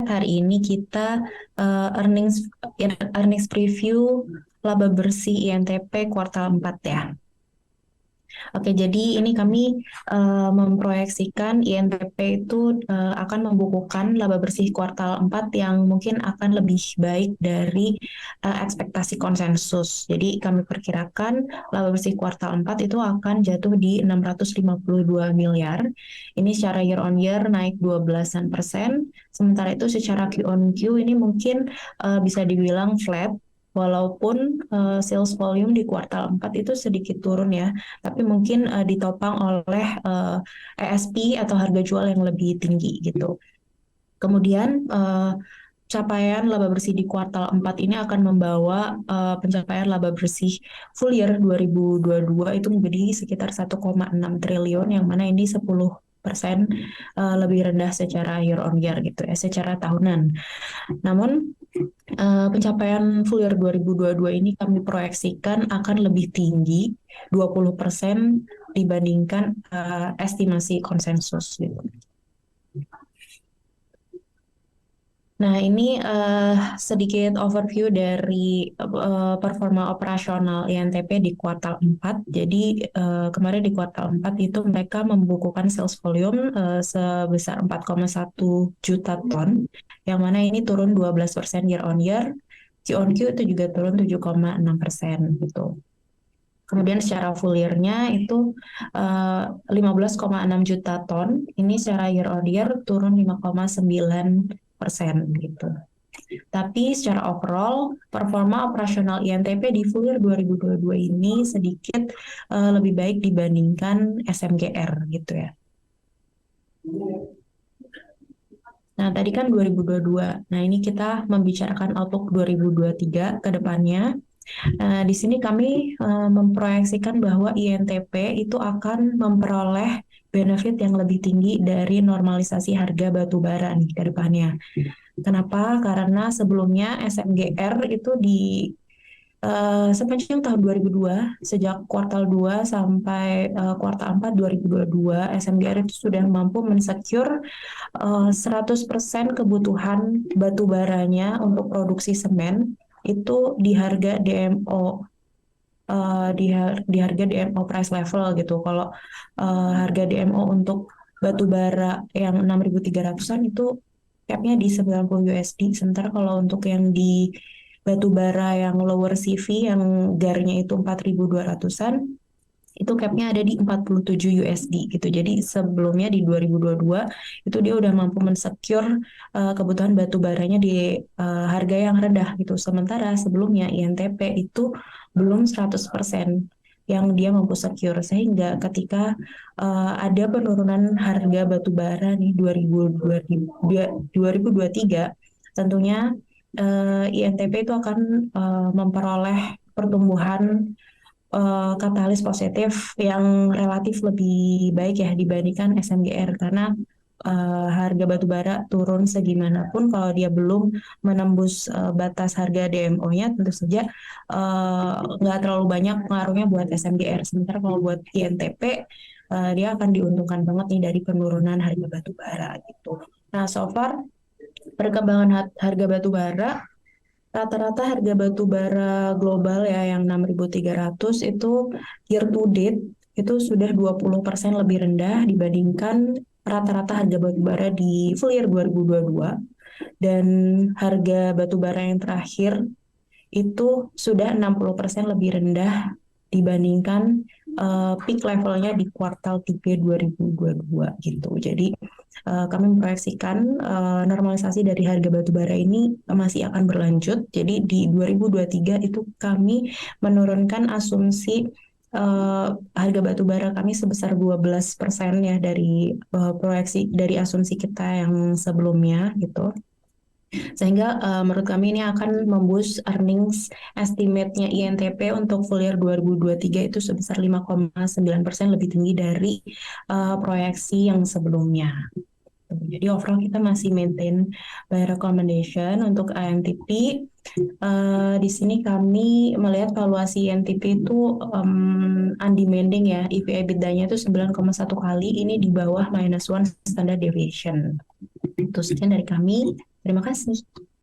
hari ini kita earnings earnings preview laba bersih INTP kuartal 4 ya. Oke, jadi ini kami memproyeksikan INTP itu akan membukukan laba bersih kuartal 4 yang mungkin akan lebih baik dari ekspektasi konsensus. Jadi kami perkirakan laba bersih kuartal 4 itu akan jatuh di 652 miliar. Ini secara year on year naik 12%. Sementara itu secara Q on Q ini mungkin bisa dibilang flat. Walaupun sales volume di kuartal 4 itu sedikit turun ya, tapi mungkin ditopang oleh ASP atau harga jual yang lebih tinggi gitu. Kemudian capaian laba bersih di kuartal 4 ini akan membawa pencapaian laba bersih full year 2022 itu menjadi sekitar 1,6 triliun, yang mana ini 10% lebih rendah secara year on year gitu ya, secara tahunan. Namun pencapaian full year 2022 ini kami proyeksikan akan lebih tinggi 20% dibandingkan estimasi konsensus gitu. Nah, ini sedikit overview dari performa operasional INTP di kuartal 4. Jadi kemarin di kuartal 4 itu mereka membukukan sales volume sebesar 4,1 juta ton, yang mana ini turun 12% year on year. Q on Q itu juga turun 7,6% gitu. Kemudian secara full year-nya itu 15,6 juta ton. Ini secara year on year turun 5,9% gitu. Tapi secara overall, performa operasional INTP di full year 2022 ini sedikit lebih baik dibandingkan SMGR gitu ya. Nah, tadi kan 2022. Nah, ini kita membicarakan outlook 2023 ke depannya. Di sini kami memproyeksikan bahwa INTP itu akan memperoleh benefit yang lebih tinggi dari normalisasi harga batu bara nih ke depannya. Kenapa? Karena sebelumnya SMGR itu di sepanjang tahun 2002, sejak kuartal 2 sampai kuartal 4 2022, SMGR itu sudah mampu mensecure 100% kebutuhan batu baranya untuk produksi semen itu di harga DMO, di harga DMO price level gitu. Kalau harga DMO untuk batu bara yang 6.300-an itu capnya di 90 USD. Sementara kalau untuk yang di batu bara yang lower CV yang GAR-nya itu 4.200-an, itu capnya ada di 47 USD gitu. Jadi sebelumnya di 2022 itu dia udah mampu mensecure kebutuhan batu baranya di harga yang rendah gitu. Sementara sebelumnya INTP itu belum 100% yang dia mampu secure, sehingga ketika ada penurunan harga batu bara nih 2023, tentunya INTP itu akan memperoleh pertumbuhan katalis positif yang relatif lebih baik ya dibandingkan SMGR, karena harga batu bara turun segimanapun kalau dia belum menembus batas harga DMO-nya, tentu saja nggak terlalu banyak pengaruhnya buat SMGR. Sementara kalau buat INTP dia akan diuntungkan banget nih dari penurunan harga batu bara gitu. Nah, so far perkembangan harga batu bara, rata-rata harga batu bara global ya yang 6.300 itu year to date itu sudah 20% lebih rendah dibandingkan rata-rata harga batu bara di full year 2022. Dan harga batu bara yang terakhir itu sudah 60% lebih rendah dibandingkan peak levelnya di kuartal 3 2022 gitu. Jadi kami memproyeksikan normalisasi dari harga batu bara ini masih akan berlanjut. Jadi di 2023 itu kami menurunkan asumsi harga batu bara kami sebesar 12% ya dari proyeksi dari asumsi kita yang sebelumnya gitu. Sehingga menurut kami ini akan memboost earnings estimate-nya INTP untuk full year 2023 itu sebesar 5,9% lebih tinggi dari proyeksi yang sebelumnya. Jadi overall kita masih maintain buy recommendation untuk INTP. Di sini kami melihat valuasi INTP itu undemanding ya, EV/EBITDA-nya itu 9,1 kali, ini di bawah -1 standard deviation. Itu sekian dari kami. Terima kasih.